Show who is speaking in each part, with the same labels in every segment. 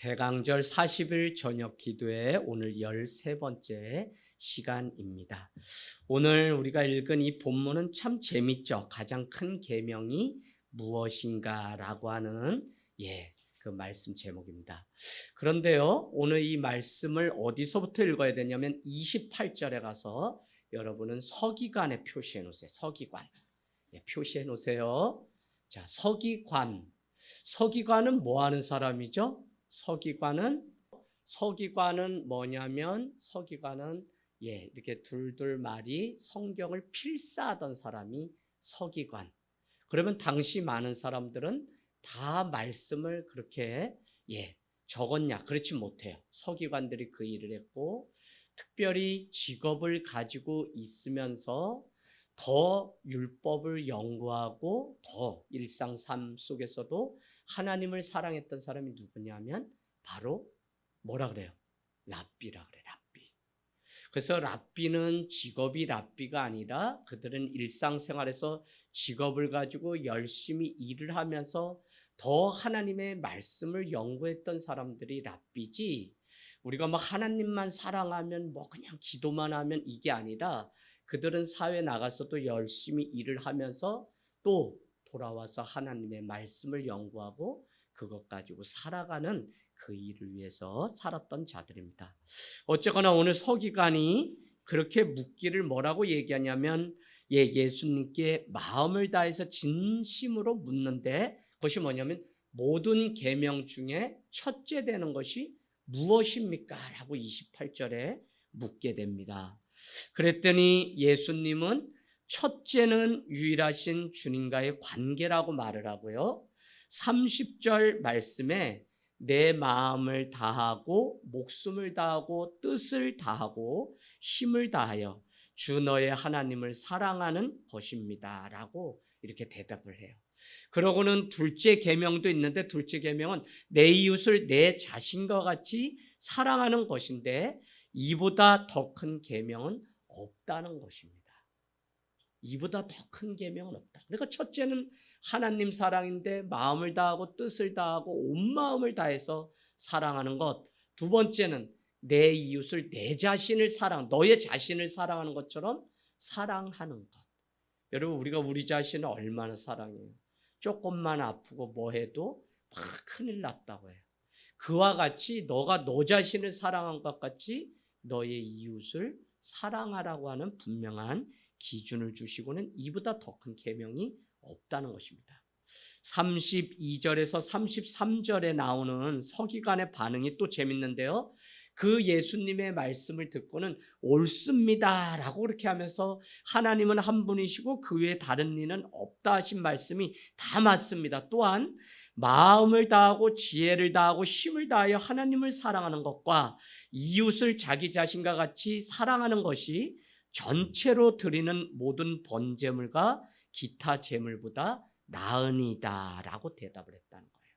Speaker 1: 대강절 40일 저녁 기도회 오늘 13번째 시간입니다. 오늘 우리가 읽은 이 본문은 참 재밌죠. 가장 큰 계명이 무엇인가라고 하는 그 말씀 제목입니다. 그런데요, 오늘 이 말씀을 어디서부터 읽어야 되냐면 28절에 가서 여러분은 서기관에 표시해 놓으세요. 서기관. 표시해 놓으세요. 자, 서기관. 서기관은 뭐 하는 사람이죠? 서기관은 뭐냐면 서기관은 이렇게 둘둘 말이 성경을 필사하던 사람이 서기관. 그러면 당시 많은 사람들은 다 말씀을 그렇게 적었냐? 그렇지 못해요. 서기관들이 그 일을 했고 특별히 직업을 가지고 있으면서 더 율법을 연구하고 더 일상 삶 속에서도 하나님을 사랑했던 사람이 누구냐면 바로 뭐라 그래요? 랍비라 그래, 랍비. 그래서 랍비는 직업이 랍비가 아니라 그들은 일상생활에서 직업을 가지고 열심히 일을 하면서 더 하나님의 말씀을 연구했던 사람들이 랍비지, 우리가 막 하나님만 사랑하면 뭐 그냥 기도만 하면 이게 아니라 그들은 사회 나가서도 열심히 일을 하면서 또 돌아와서 하나님의 말씀을 연구하고 그것 가지고 살아가는 그 일을 위해서 살았던 자들입니다. 어쨌거나 오늘 서기관이 그렇게 묻기를 뭐라고 얘기하냐면 예수님께 마음을 다해서 진심으로 묻는데 그것이 뭐냐면 모든 계명 중에 첫째 되는 것이 무엇입니까? 라고 28절에 묻게 됩니다. 그랬더니 예수님은 첫째는 유일하신 주님과의 관계라고 말을 하고요. 30절 말씀에 내 마음을 다하고 목숨을 다하고 뜻을 다하고 힘을 다하여 주 너의 하나님을 사랑하는 것입니다 라고 이렇게 대답을 해요. 그러고는 둘째 계명도 있는데 둘째 계명은 내 이웃을 내 자신과 같이 사랑하는 것인데 이보다 더 큰 계명은 없다는 것입니다. 이보다 더 큰 계명은 없다. 그러니까 첫째는 하나님 사랑인데 마음을 다하고 뜻을 다하고 온 마음을 다해서 사랑하는 것. 두 번째는 내 이웃을 내 자신을 너의 자신을 사랑하는 것처럼 사랑하는 것. 여러분, 우리가 우리 자신을 얼마나 사랑해요? 조금만 아프고 뭐 해도 막 큰일 났다고 해요. 그와 같이 너가 너 자신을 사랑한 것 같이 너의 이웃을 사랑하라고 하는 분명한 기준을 주시고는 이보다 더 큰 계명이 없다는 것입니다. 32절에서 33절에 나오는 서기관의 반응이 또 재밌는데요. 그 예수님의 말씀을 듣고는 옳습니다 라고 그렇게 하면서 하나님은 한 분이시고 그 외에 다른 이는 없다 하신 말씀이 다 맞습니다. 또한 마음을 다하고 지혜를 다하고 힘을 다하여 하나님을 사랑하는 것과 이웃을 자기 자신과 같이 사랑하는 것이 전체로 드리는 모든 번제물과 기타 제물보다 나으니다 라고 대답을 했다는 거예요.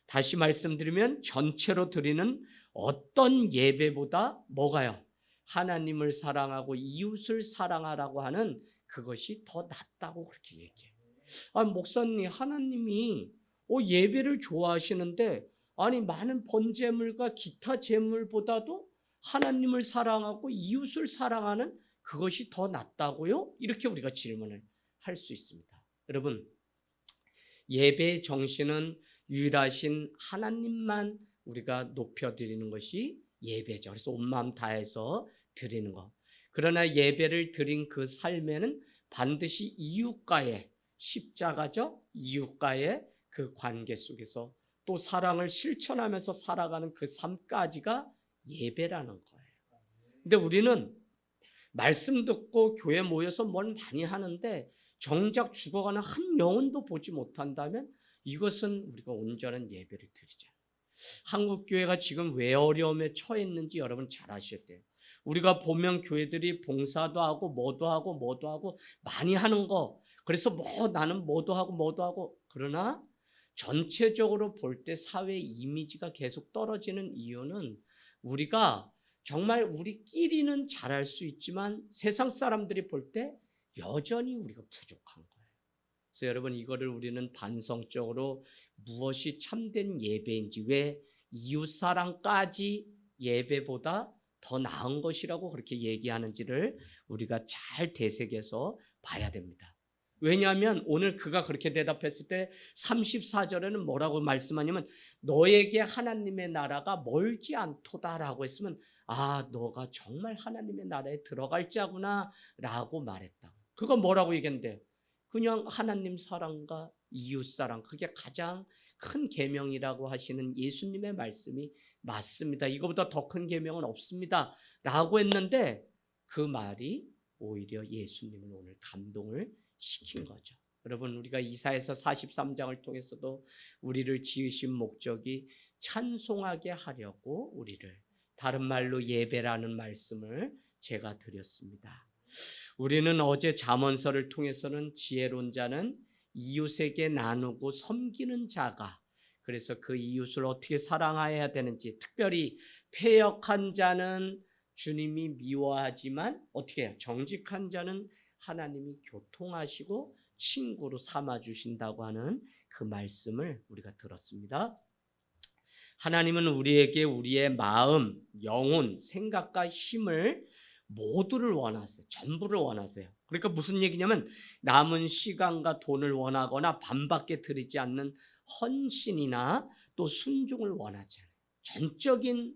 Speaker 1: 다시 말씀드리면 전체로 드리는 어떤 예배보다 뭐가요? 하나님을 사랑하고 이웃을 사랑하라고 하는 그것이 더 낫다고 그렇게 얘기해요. 목사님, 하나님이 예배를 좋아하시는데 아니 많은 번제물과 기타 제물보다도 하나님을 사랑하고 이웃을 사랑하는 그것이 더 낫다고요? 이렇게 우리가 질문을 할 수 있습니다. 여러분, 예배의 정신은 유일하신 하나님만 우리가 높여드리는 것이 예배죠. 그래서 온 마음 다해서 드리는 것. 그러나 예배를 드린 그 삶에는 반드시 이웃과의 십자가죠. 이웃과의 그 관계 속에서 또 사랑을 실천하면서 살아가는 그 삶까지가 예배라는 거예요. 근데 우리는 말씀 듣고 교회 모여서 뭘 많이 하는데 정작 죽어가는 한 영혼도 보지 못한다면 이것은 우리가 온전한 예배를 드리지 않아요. 한국 교회가 지금 왜 어려움에 처했는지 여러분 잘 아셔야 돼요. 우리가 보면 교회들이 봉사도 하고 뭐도 하고 많이 하는 거, 그래서 나는 뭐도 하고 그러나 전체적으로 볼 때 사회 이미지가 계속 떨어지는 이유는 우리가 정말 우리끼리는 잘할 수 있지만 세상 사람들이 볼 때 여전히 우리가 부족한 거예요. 그래서 여러분 이거를 우리는 반성적으로 무엇이 참된 예배인지, 왜 이웃사랑까지 예배보다 더 나은 것이라고 그렇게 얘기하는지를 우리가 잘 되새겨서 봐야 됩니다. 왜냐하면 오늘 그가 그렇게 대답했을 때 34절에는 뭐라고 말씀하냐면 너에게 하나님의 나라가 멀지 않도다라고 했으면 아, 너가 정말 하나님의 나라에 들어갈 자구나 라고 말했다. 그건 뭐라고 얘기했는데 그냥 하나님 사랑과 이웃 사랑, 그게 가장 큰 계명이라고 하시는 예수님의 말씀이 맞습니다. 이거보다 더 큰 계명은 없습니다 라고 했는데 그 말이 오히려 예수님을 오늘 감동을 시킨 거죠. 여러분 우리가 이사야서 43장을 통해서도 우리를 지으신 목적이 찬송하게 하려고 우리를, 다른 말로 예배라는 말씀을 제가 드렸습니다. 우리는 어제 잠언서를 통해서는 지혜로운 자는 이웃에게 나누고 섬기는 자가, 그래서 그 이웃을 어떻게 사랑해야 되는지, 특별히 패역한 자는 주님이 미워하지만 어떻게 해요? 정직한 자는 하나님이 교통하시고 친구로 삼아주신다고 하는 그 말씀을 우리가 들었습니다. 하나님은 우리에게 우리의 마음, 영혼, 생각과 힘을 모두를 원하세요. 전부를 원하세요. 그러니까 무슨 얘기냐면 남은 시간과 돈을 원하거나 반밖에 드리지 않는 헌신이나 또 순종을 원하지 않아요. 전적인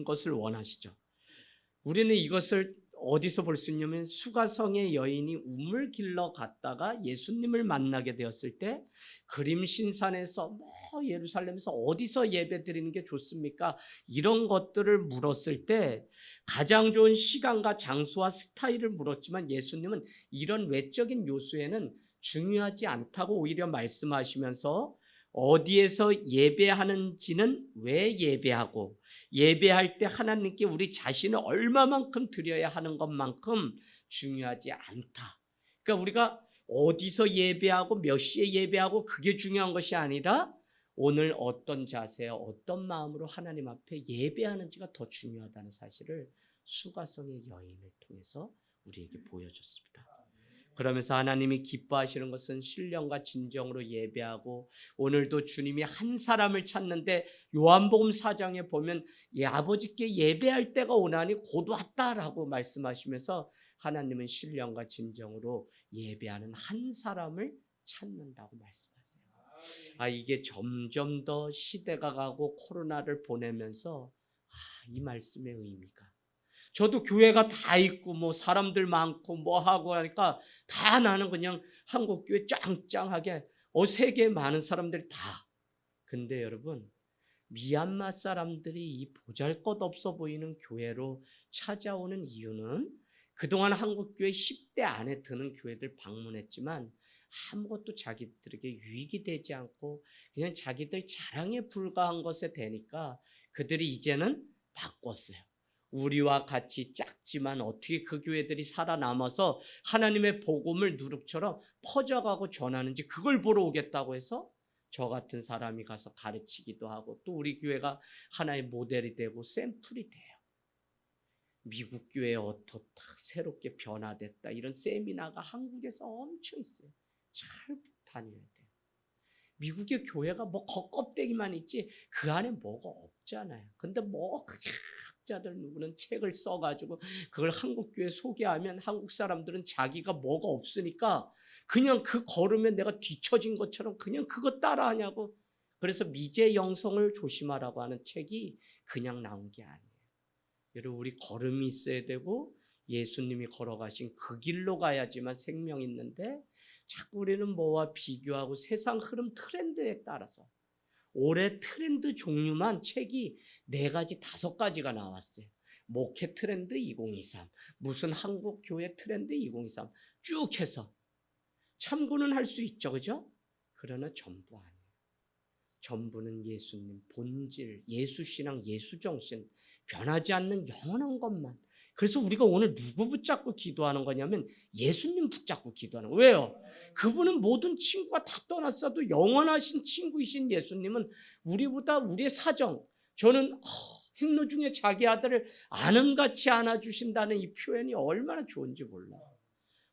Speaker 1: 것을 원하시죠. 우리는 이것을 어디서 볼 수 있냐면 수가성의 여인이 우물 길러 갔다가 예수님을 만나게 되었을 때 그림신산에서 예루살렘에서 어디서 예배 드리는 게 좋습니까? 이런 것들을 물었을 때 가장 좋은 시간과 장소와 스타일을 물었지만 예수님은 이런 외적인 요소에는 중요하지 않다고 오히려 말씀하시면서 어디에서 예배하는지는 왜 예배하고 예배할 때 하나님께 우리 자신을 얼마만큼 드려야 하는 것만큼 중요하지 않다. 그러니까 우리가 어디서 예배하고 몇 시에 예배하고 그게 중요한 것이 아니라 오늘 어떤 자세, 어떤 마음으로 하나님 앞에 예배하는지가 더 중요하다는 사실을 수가성의 여인을 통해서 우리에게 보여줬습니다. 그러면서 하나님이 기뻐하시는 것은 신령과 진정으로 예배하고, 오늘도 주님이 한 사람을 찾는데 요한복음 4장에 보면 아버지께 예배할 때가 오나니 곧 왔다라고 말씀하시면서 하나님은 신령과 진정으로 예배하는 한 사람을 찾는다고 말씀하세요. 이게 점점 더 시대가 가고 코로나를 보내면서 이 말씀의 의미가, 저도 교회가 다 있고 뭐 사람들 많고 뭐 하고 하니까 다 나는 그냥 한국 교회 짱짱하게 세계에 많은 사람들이 다. 근데 여러분 미얀마 사람들이 이 보잘것없어 보이는 교회로 찾아오는 이유는 그동안 한국 교회 10대 안에 드는 교회들 방문했지만 아무것도 자기들에게 유익이 되지 않고 그냥 자기들 자랑에 불과한 것에 되니까 그들이 이제는 바꿨어요. 우리와 같이 작지만 어떻게 그 교회들이 살아남아서 하나님의 복음을 누룩처럼 퍼져가고 전하는지 그걸 보러 오겠다고 해서 저 같은 사람이 가서 가르치기도 하고 또 우리 교회가 하나의 모델이 되고 샘플이 돼요. 미국 교회 어떻다 새롭게 변화됐다 이런 세미나가 한국에서 엄청 있어요. 잘 다녀야 돼요. 미국의 교회가 뭐 겉껍데기만 있지 그 안에 뭐가 없잖아요. 근데 뭐 학자들 누구는 책을 써가지고 그걸 한국 교회 소개하면 한국 사람들은 자기가 뭐가 없으니까 그냥 그 걸으면 내가 뒤처진 것처럼 그냥 그거 따라하냐고. 그래서 미제 영성을 조심하라고 하는 책이 그냥 나온 게 아니에요. 여러분 우리 걸음이 있어야 되고 예수님이 걸어가신 그 길로 가야지만 생명이 있는데 자꾸 우리는 뭐와 비교하고 세상 흐름 트렌드에 따라서 올해 트렌드 종류만 책이 4가지 5가지가 나왔어요. 목회 트렌드 2023, 무슨 한국 교회 트렌드 2023 쭉 해서 참고는 할 수 있죠, 그죠? 그러나 전부 아니에요. 전부는 예수님 본질, 예수신앙, 예수정신, 변하지 않는 영원한 것만. 그래서 우리가 오늘 누구 붙잡고 기도하는 거냐면 예수님 붙잡고 기도하는 거예요. 왜요? 그분은 모든 친구가 다 떠났어도 영원하신 친구이신 예수님은 우리보다 우리의 사정, 저는 행로 중에 자기 아들을 아는같이 안아주신다는 이 표현이 얼마나 좋은지 몰라요.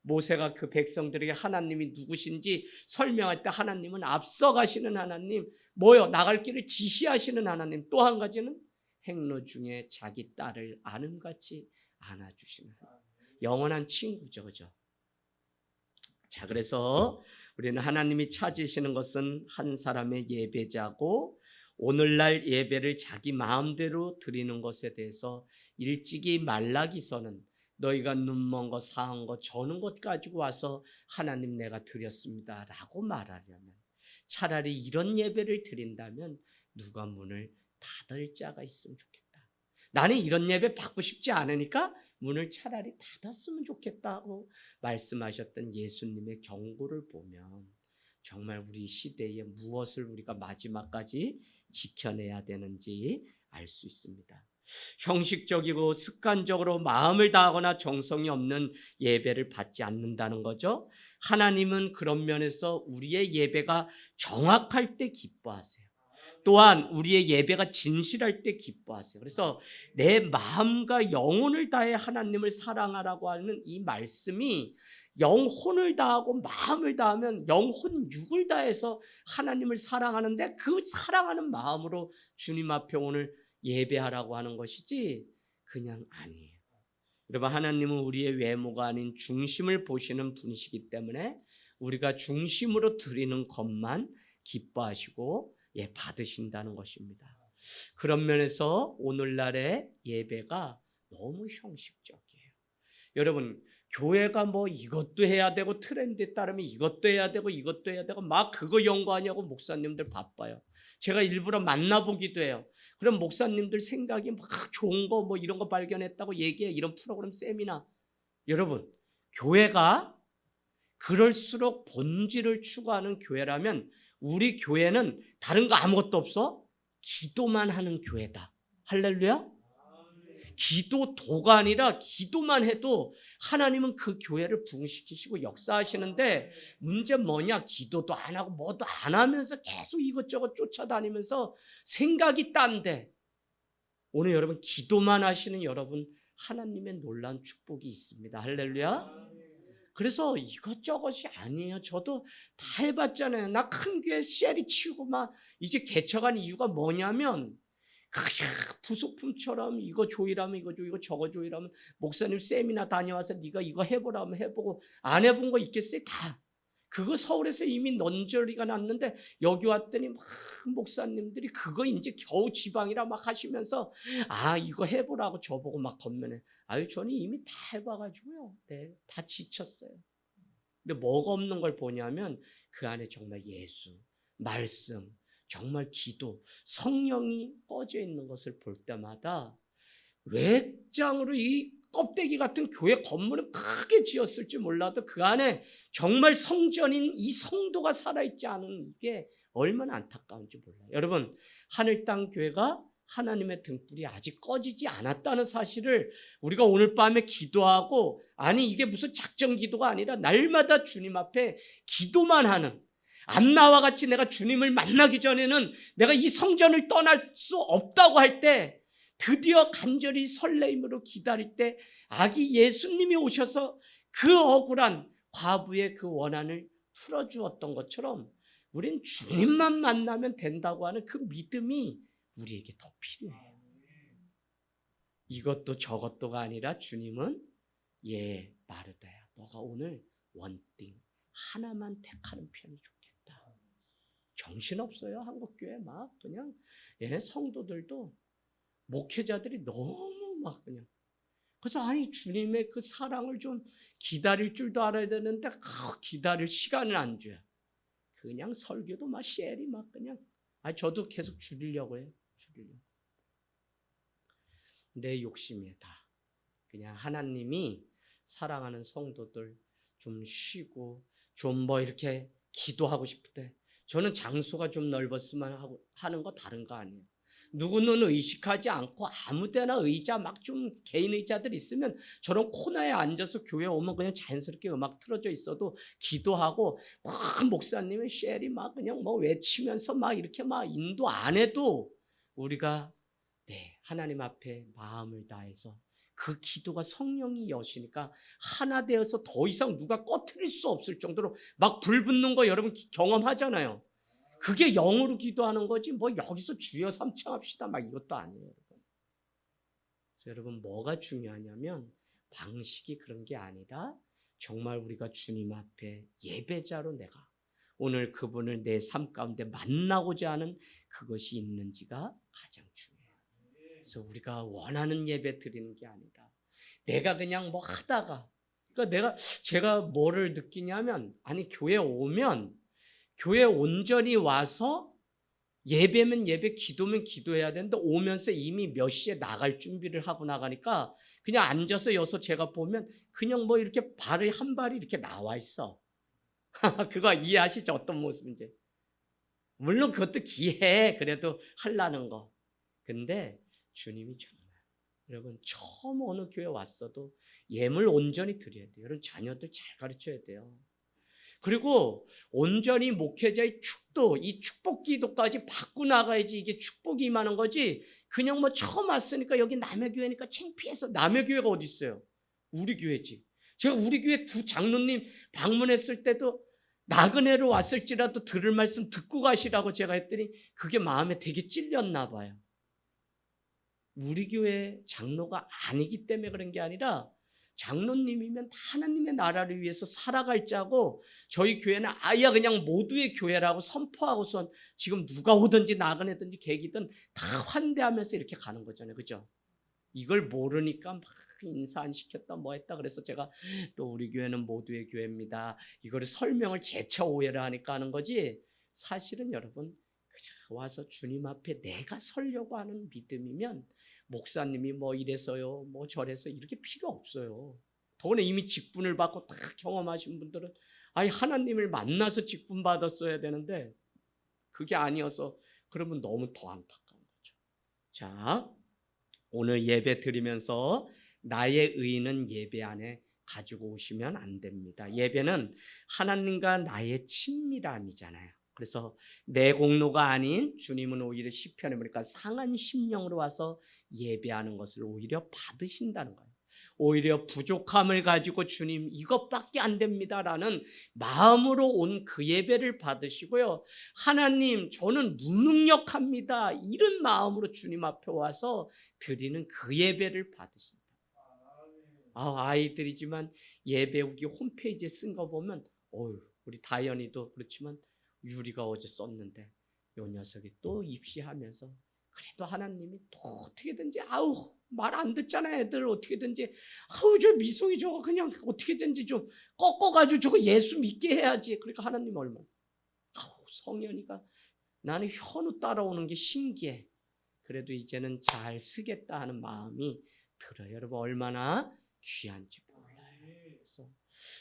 Speaker 1: 모세가 그 백성들에게 하나님이 누구신지 설명할 때 하나님은 앞서가시는 하나님, 뭐요? 나갈 길을 지시하시는 하나님. 또 한 가지는 행로 중에 자기 딸을 아는같이 안아주시는 영원한 친구죠, 그죠? 자, 그래서 우리는 하나님이 찾으시는 것은 한 사람의 예배자고, 오늘날 예배를 자기 마음대로 드리는 것에 대해서 일찍이 말라기서는 너희가 눈먼 것, 상한 것, 저는 것 가지고 와서 하나님 내가 드렸습니다 라고 말하려면, 차라리 이런 예배를 드린다면 누가 문을 닫을 자가 있으면 좋겠다. 나는 이런 예배 받고 싶지 않으니까 문을 차라리 닫았으면 좋겠다고 말씀하셨던 예수님의 경고를 보면 정말 우리 시대에 무엇을 우리가 마지막까지 지켜내야 되는지 알 수 있습니다. 형식적이고 습관적으로 마음을 다하거나 정성이 없는 예배를 받지 않는다는 거죠. 하나님은 그런 면에서 우리의 예배가 정확할 때 기뻐하세요. 또한 우리의 예배가 진실할 때 기뻐하세요. 그래서 내 마음과 영혼을 다해 하나님을 사랑하라고 하는 이 말씀이, 영혼을 다하고 마음을 다하면 영혼 육을 다해서 하나님을 사랑하는데, 그 사랑하는 마음으로 주님 앞에 오늘 예배하라고 하는 것이지 그냥 아니에요. 여러분, 하나님은 우리의 외모가 아닌 중심을 보시는 분이시기 때문에 우리가 중심으로 드리는 것만 기뻐하시고 받으신다는 것입니다. 그런 면에서 오늘날의 예배가 너무 형식적이에요. 여러분, 교회가 뭐 이것도 해야 되고 트렌드에 따르면 이것도 해야 되고 이것도 해야 되고 막 그거 연구하냐고 목사님들 바빠요. 제가 일부러 만나보기도 해요. 그럼 목사님들 생각이 막 좋은 거 뭐 이런 거 발견했다고 얘기해. 이런 프로그램 세미나. 여러분, 교회가 그럴수록 본질을 추구하는 교회라면 우리 교회는 다른 거 아무것도 없어? 기도만 하는 교회다. 할렐루야? 기도도가 아니라 기도만 해도 하나님은 그 교회를 부흥시키시고 역사하시는데, 문제는 뭐냐? 기도도 안 하고 뭐도 안 하면서 계속 이것저것 쫓아다니면서 생각이 딴데, 오늘 여러분 기도만 하시는 여러분, 하나님의 놀라운 축복이 있습니다. 할렐루야. 그래서 이것저것이 아니에요. 저도 다 해봤잖아요. 나 큰 교회 셀이 치우고 막 이제 개척한 이유가 뭐냐면, 부속품처럼 이거 조이라면 이거 조이고 저거 조이라면 목사님 세미나 다녀와서 네가 이거 해보라면 해보고, 안 해본 거 있겠어요? 다. 그거 서울에서 이미 넌저리가 났는데 여기 왔더니 막 목사님들이 그거 이제 겨우 지방이라 막 하시면서 이거 해보라고 저보고 막 건면해. 저는 이미 다 해봐가지고요. 네, 다 지쳤어요. 근데 뭐가 없는 걸 보냐면 그 안에 정말 예수, 말씀, 정말 기도, 성령이 꺼져 있는 것을 볼 때마다, 외장으로 이 껍데기 같은 교회 건물은 크게 지었을지 몰라도 그 안에 정말 성전인 이 성도가 살아있지 않은 이게 얼마나 안타까운지 몰라요. 여러분, 하늘 땅 교회가 하나님의 등불이 아직 꺼지지 않았다는 사실을 우리가 오늘 밤에 기도하고, 아니 이게 무슨 작정 기도가 아니라 날마다 주님 앞에 기도만 하는, 안나와 같이 내가 주님을 만나기 전에는 내가 이 성전을 떠날 수 없다고 할 때, 드디어 간절히 설레임으로 기다릴 때 아기 예수님이 오셔서 그 억울한 과부의 그 원한을 풀어주었던 것처럼 우린 주님만 만나면 된다고 하는 그 믿음이 우리에게 더 필요해요. 이것도 저것도가 아니라 주님은 마르다야, 너가 오늘 원띵 하나만 택하는 편이 좋겠다. 정신없어요. 한국교회 막 그냥 성도들도, 목회자들이 너무 막 그냥, 그래서 주님의 그 사랑을 좀 기다릴 줄도 알아야 되는데 기다릴 시간을 안 줘요. 그냥 설교도 막 쉘이 막 그냥, 저도 계속 줄이려고 해요. 내 욕심이에요 다. 그냥 하나님이 사랑하는 성도들 좀 쉬고 좀 뭐 이렇게 기도하고 싶을 때, 저는 장소가 좀 넓었으면 하는 거 다른 거 아니에요. 누구는 의식하지 않고 아무데나 의자 막 좀 개인 의자들 있으면 저런 코너에 앉아서 교회 오면 그냥 자연스럽게 음악 틀어져 있어도 기도하고, 막 목사님의 쉘이 막 그냥 뭐 외치면서 막 이렇게 막 인도 안 해도 우리가 하나님 앞에 마음을 다해서 그 기도가 성령이 여시니까 하나 되어서 더 이상 누가 꺼트릴 수 없을 정도로 막 불 붙는 거 여러분 경험하잖아요. 그게 영으로 기도하는 거지 뭐 여기서 주여 삼창합시다 막 이것도 아니에요. 그래서 여러분 뭐가 중요하냐면 방식이 그런 게 아니라 정말 우리가 주님 앞에 예배자로 내가 오늘 그분을 내 삶 가운데 만나고자 하는 그것이 있는지가 가장 중요해요. 그래서 우리가 원하는 예배 드리는 게 아니라 내가 그냥 뭐 하다가 그러니까 제가 뭐를 느끼냐면 아니 교회 오면 교회 온전히 와서 예배면 예배, 기도면 기도해야 되는데 오면서 이미 몇 시에 나갈 준비를 하고 나가니까 그냥 앉아서 여기서 제가 보면 그냥 뭐 이렇게 발이 한 발이 이렇게 나와 있어. 그거 이해하시죠? 어떤 모습인지. 물론 그것도 기해. 그래도 하려는 거. 근데 주님이 정말 여러분 처음 어느 교회 왔어도 예물 온전히 드려야 돼요. 여러분 자녀들 잘 가르쳐야 돼요. 그리고 온전히 목회자의 축도, 이 축복 기도까지 받고 나가야지 이게 축복이 임하는 거지. 그냥 뭐 처음 왔으니까 여기 남의 교회니까 창피해서 남의 교회가 어디 있어요? 우리 교회지. 제가 우리 교회 두 장로님 방문했을 때도 나그네로 왔을지라도 들을 말씀 듣고 가시라고 제가 했더니 그게 마음에 되게 찔렸나 봐요. 우리 교회 장로가 아니기 때문에 그런 게 아니라 장로님이면 하나님의 나라를 위해서 살아갈 자고 저희 교회는 아예 그냥 모두의 교회라고 선포하고선 지금 누가 오든지 나그네든지 객이든 다 환대하면서 이렇게 가는 거잖아요. 그죠? 이걸 모르니까 막 인사 안 시켰다 뭐 했다 그래서 제가 또 우리 교회는 모두의 교회입니다. 이거를 설명을 재차 오해를 하니까 하는 거지 사실은 여러분 그냥 와서 주님 앞에 내가 서려고 하는 믿음이면 목사님이 뭐 이래서요 뭐 저래서 이렇게 필요 없어요. 더구나 이미 직분을 받고 다 경험하신 분들은 아니 하나님을 만나서 직분 받았어야 되는데 그게 아니어서 그러면 너무 더 안타까운 거죠. 자, 오늘 예배 드리면서 나의 의는 예배 안에 가지고 오시면 안 됩니다. 예배는 하나님과 나의 친밀함이잖아요. 그래서 내 공로가 아닌 주님은 오히려 시편에 보니까 상한 심령으로 와서 예배하는 것을 오히려 받으신다는 거예요. 오히려 부족함을 가지고 주님 이것밖에 안 됩니다라는 마음으로 온 그 예배를 받으시고요. 하나님 저는 무능력합니다. 이런 마음으로 주님 앞에 와서 드리는 그 예배를 받으신다. 아이들이지만 예배우기 홈페이지에 쓴 거 보면 우리 다현이도 그렇지만 유리가 어제 썼는데 요 녀석이 또 입시하면서 그래도 하나님이 또 어떻게든지 말 안 듣잖아 애들 어떻게든지 저 미송이 저거 그냥 어떻게든지 좀 꺾어가지고 저거 예수 믿게 해야지. 그러니까 하나님 얼마나 성현이가 나는 현우 따라오는 게 신기해. 그래도 이제는 잘 쓰겠다 하는 마음이 들어요. 여러분 얼마나 귀한지 몰라요. 그래서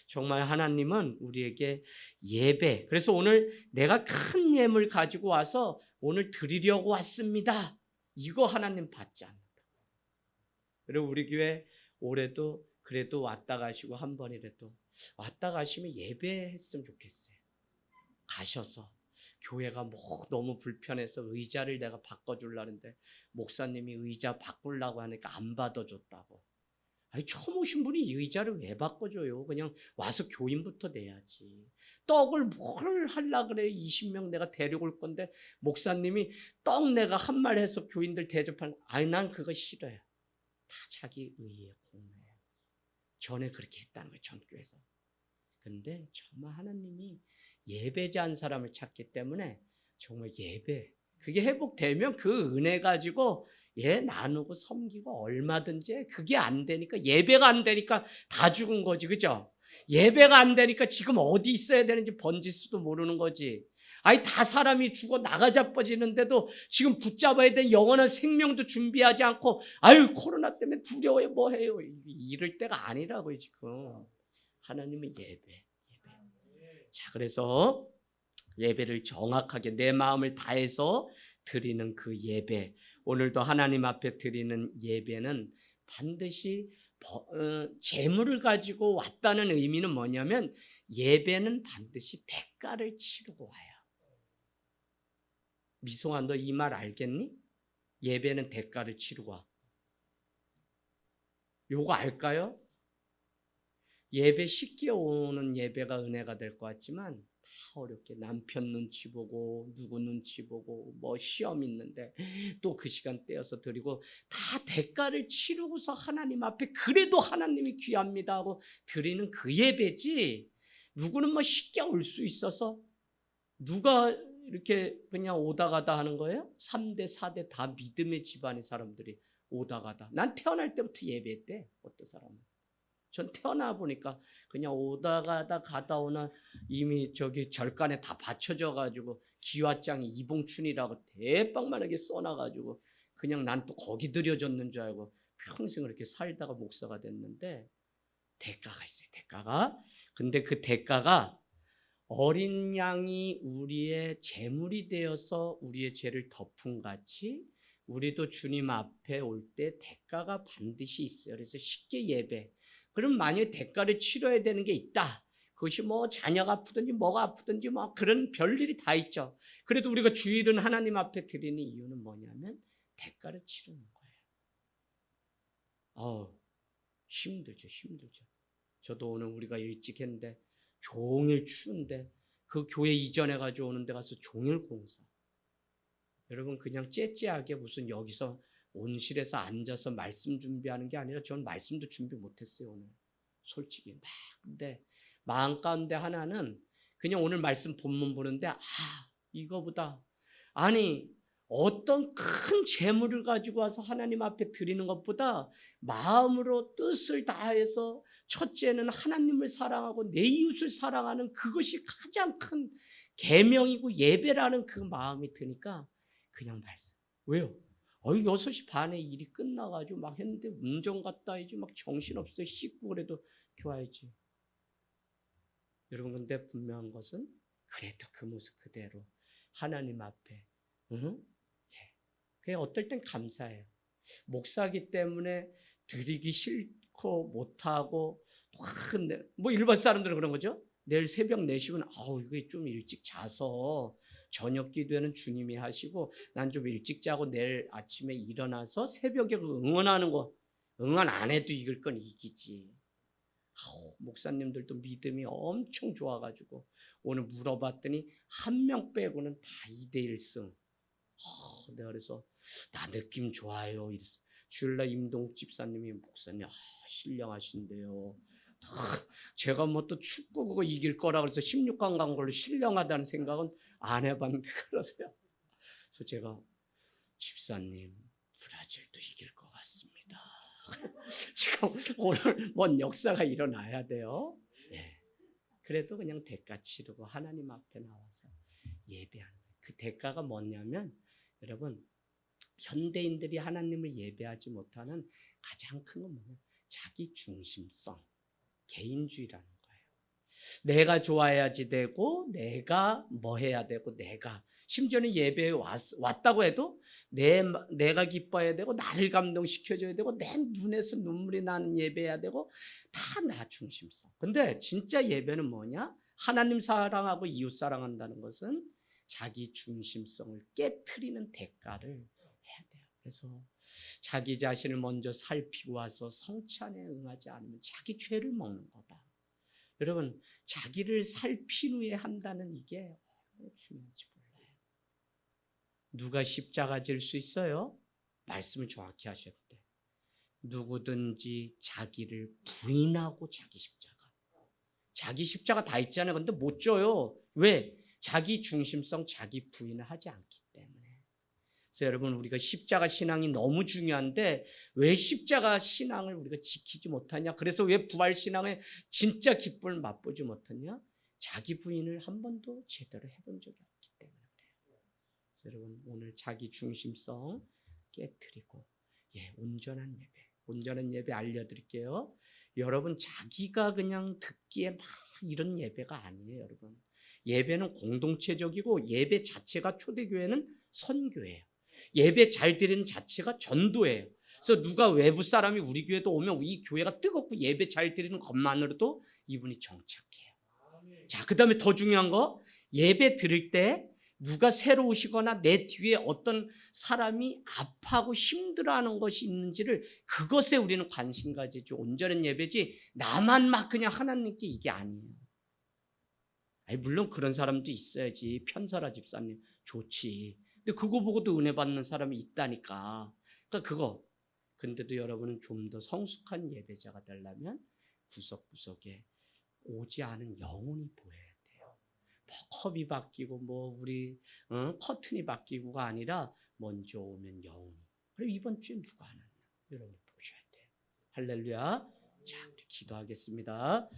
Speaker 1: 정말 하나님은 우리에게 예배. 그래서 오늘 내가 큰 예물 가지고 와서 오늘 드리려고 왔습니다. 이거 하나님 받지 않는다. 그리고 우리 교회 올해도 그래도 왔다 가시고 한 번이라도 왔다 가시면 예배했으면 좋겠어요. 가셔서 교회가 뭐 너무 불편해서 의자를 내가 바꿔주려는데 목사님이 의자 바꾸려고 하니까 안 받아줬다고. 아니 처음 오신 분이 이 의자를 왜 바꿔줘요? 그냥 와서 교인부터 내야지. 떡을 뭘 하려 그래? 20명 내가 데리고 올 건데 목사님이 떡 내가 한 말 해서 교인들 대접하는 아니 난 그거 싫어요. 다 자기 의의 공로예요. 전에 그렇게 했다는 거예요. 전교에서. 근데 정말 하나님이 예배자 한 사람을 찾기 때문에 정말 예배 그게 회복되면 그 은혜 가지고 나누고 섬기고 얼마든지 그게 안 되니까 예배가 안 되니까 다 죽은 거지. 그죠? 예배가 안 되니까 지금 어디 있어야 되는지 번지수도 모르는 거지. 아니 다 사람이 죽어 나가 자빠지는데도 지금 붙잡아야 될 영원한 생명도 준비하지 않고 아유 코로나 때문에 두려워해 뭐해요. 이럴 때가 아니라고요 지금. 하나님의 예배. 자 그래서 예배를 정확하게 내 마음을 다해서 드리는 그 예배 오늘도 하나님 앞에 드리는 예배는 반드시 재물을 가지고 왔다는 의미는 뭐냐면 예배는 반드시 대가를 치르고 와요. 미송아 너 이 말 알겠니? 예배는 대가를 치르고 와. 요거 알까요? 예배 쉽게 오는 예배가 은혜가 될 것 같지만 다 어렵게 남편 눈치 보고 누구 눈치 보고 뭐 시험 있는데 또 그 시간 떼어서 드리고 다 대가를 치르고서 하나님 앞에 그래도 하나님이 귀합니다 하고 드리는 그 예배지. 누구는 뭐 쉽게 올 수 있어서 누가 이렇게 그냥 오다 가다 하는 거예요? 3대 4대 다 믿음의 집안의 사람들이 오다 가다. 난 태어날 때부터 예배했대. 어떤 사람은 전 태어나 보니까 그냥 오다 가다 오나 이미 저기 절간에 다 받쳐져 가지고 기와장이 이봉춘이라고 대빵만하게 써놔가지고 그냥 난 또 거기 들여졌는 줄 알고 평생 그렇게 살다가 목사가 됐는데 대가가 있어요. 대가가. 근데 그 대가가 어린 양이 우리의 제물이 되어서 우리의 죄를 덮은 같이 우리도 주님 앞에 올 때 대가가 반드시 있어요. 그래서 쉽게 예배. 그럼 만약에 대가를 치러야 되는 게 있다. 그것이 뭐 자녀가 아프든지 뭐가 아프든지 뭐 그런 별일이 다 있죠. 그래도 우리가 주일은 하나님 앞에 드리는 이유는 뭐냐면 대가를 치르는 거예요. 힘들죠. 힘들죠. 저도 오늘 우리가 일찍 했는데 종일 추운데 그 교회 이전해 가지고 오는 데 가서 종일 공사. 여러분 그냥 째째하게 무슨 여기서 온실에서 앉아서 말씀 준비하는 게 아니라 저는 말씀도 준비 못했어요 오늘. 솔직히 막. 근데 마음 가운데 하나는 그냥 오늘 말씀 본문 보는데 이거보다 아니 어떤 큰 재물을 가지고 와서 하나님 앞에 드리는 것보다 마음으로 뜻을 다해서 첫째는 하나님을 사랑하고 내 이웃을 사랑하는 그것이 가장 큰 계명이고 예배라는 그 마음이 드니까 그냥 말씀. 왜요? 6시 반에 일이 끝나가지고 막 했는데 운전 갔다 와야지 막 정신없어요. 씻고 그래도 교화야지. 여러분 근데 분명한 것은 그래도 그 모습 그대로 하나님 앞에 그게 어떨 땐 감사해요. 목사기 때문에 드리기 싫고 못하고 뭐 일반 사람들은 그런 거죠. 내일 새벽 4시면 이게 좀 일찍 자서 저녁 기도회는 주님이 하시고 난 좀 일찍 자고 내일 아침에 일어나서 새벽에 응원하는 거 응원 안 해도 이길 건 이기지. 목사님들도 믿음이 엄청 좋아가지고 오늘 물어봤더니 한 명 빼고는 다 2대1승. 내가 그래서 나 느낌 좋아요 이랬어. 주일날 임동욱 집사님이 목사님 신령하신데요. 제가 뭐 또 축구 그거 이길 거라 그래서 16강 간 걸로 신령하다는 생각은 안 해봤는데 그러세요. 그래서 제가 집사님 브라질도 이길 것 같습니다. 지금 오늘 뭔 역사가 일어나야 돼요. 그래도 그냥 대가 치르고 하나님 앞에 나와서 예배하는 거예요. 그 대가가 뭐냐면 여러분 현대인들이 하나님을 예배하지 못하는 가장 큰 건 뭐냐면 자기 중심성, 개인주의라는 거예요. 내가 좋아야지 되고 내가 뭐 해야 되고 내가 심지어는 예배에 왔다고 해도 내가 기뻐해야 되고 나를 감동시켜줘야 되고 내 눈에서 눈물이 나는 예배해야 되고 다 나 중심성. 근데 진짜 예배는 뭐냐? 하나님 사랑하고 이웃 사랑한다는 것은 자기 중심성을 깨트리는 대가를 해야 돼요. 그래서 자기 자신을 먼저 살피고 와서 성찬에 응하지 않으면 자기 죄를 먹는 거다. 여러분 자기를 살핀 후에 한다는 이게 얼마나 중요한지 몰라요. 누가 십자가 질 수 있어요? 말씀을 정확히 하셔야 돼. 누구든지 자기를 부인하고 자기 십자가 다 있잖아요. 근데 못 져요. 왜? 자기 중심성, 자기 부인을 하지 않기 때문에. 그래서 여러분 우리가 십자가 신앙이 너무 중요한데 왜 십자가 신앙을 우리가 지키지 못하냐? 그래서 왜 부활 신앙의 진짜 기쁨을 맛보지 못하냐? 자기 부인을 한 번도 제대로 해본 적이 없기 때문에 그래요. 그래서 여러분 오늘 자기 중심성 깨트리고 온전한 예배 알려드릴게요. 여러분 자기가 그냥 듣기에 막 이런 예배가 아니에요. 여러분 예배는 공동체적이고 예배 자체가 초대교회는 선교예요. 예배 잘 드리는 자체가 전도예요. 그래서 누가 외부 사람이 우리 교회도 오면 이 교회가 뜨겁고 예배 잘 드리는 것만으로도 이분이 정착해요. 자, 그 다음에 더 중요한 거 예배 드릴 때 누가 새로 오시거나 내 뒤에 어떤 사람이 아파하고 힘들어하는 것이 있는지를 그것에 우리는 관심 가지죠. 온전한 예배지 나만 막 그냥 하나님께 이게 아니에요. 아니, 물론 그런 사람도 있어야지. 편설아 집사님 좋지. 근데 그거 보고도 은혜 받는 사람이 있다니까. 그러니까 그거. 근데도 여러분은 좀 더 성숙한 예배자가 되려면 구석구석에 오지 않은 영혼이 보여야 돼요. 뭐 컵이 바뀌고 뭐 우리 커튼이 바뀌고가 아니라 먼저 오면 영혼이. 그리고 이번 주에 누가 안 왔나? 여러분 보셔야 돼요. 할렐루야. 자, 우리 기도하겠습니다.